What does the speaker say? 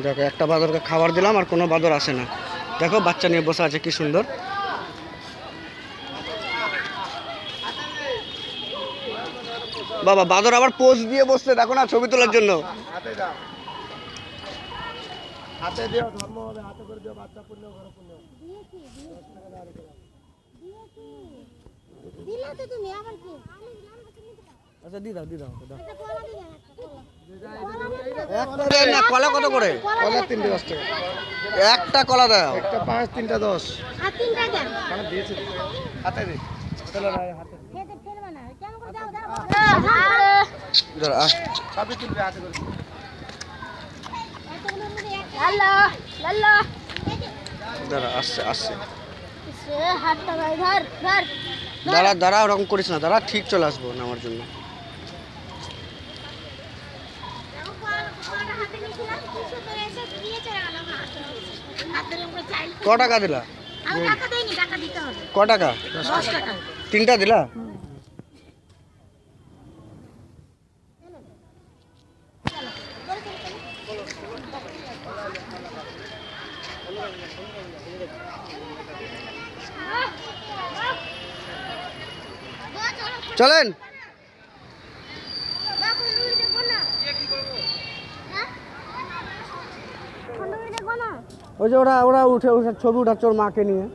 দেখো একটা বাঁদরকে খাবার দিলাম আর কোনো বাঁদর আসে না। দেখো বাচ্চা নিয়ে বসে আছে কি সুন্দর। বাবা বাঁদর আবার পোজ দিয়ে বসছে দেখো না ছবি তোলার জন্য। হাতে দিও, ধর্ম হবে, হাতে করে দিও, বাচ্চা পুণ্য ঘর পুণ্য। আচ্ছা দি দাও দাও। কলা কত করে? কলা 3টে 10 টাকা। একটা কলা দাও। একটা 5, 3টা 10। আর 3টা দেন। মানে দিয়েছে। হাতে দে। চলো না হাতে। খেতে ফেলবা না। কেমন করে দাও দাও। সবই তুলবে হাতে করে। লাল্লা লাল্লা। দাঁড়া আসছে আসছে। সে হাতটা ভাই ধর ধর। দাঁড়া দাঁড়া ওরকম করিস না, দাঁড়া ঠিক চলে আসবো নামার জন্য। ক টাকা দিলা? ক টাকা? 10 টাকা। 3টা দিলা? চলেন। ওই যে ওরা ওরা উঠে ছবি উঠাচ্ছে ওর মাকে নিয়ে।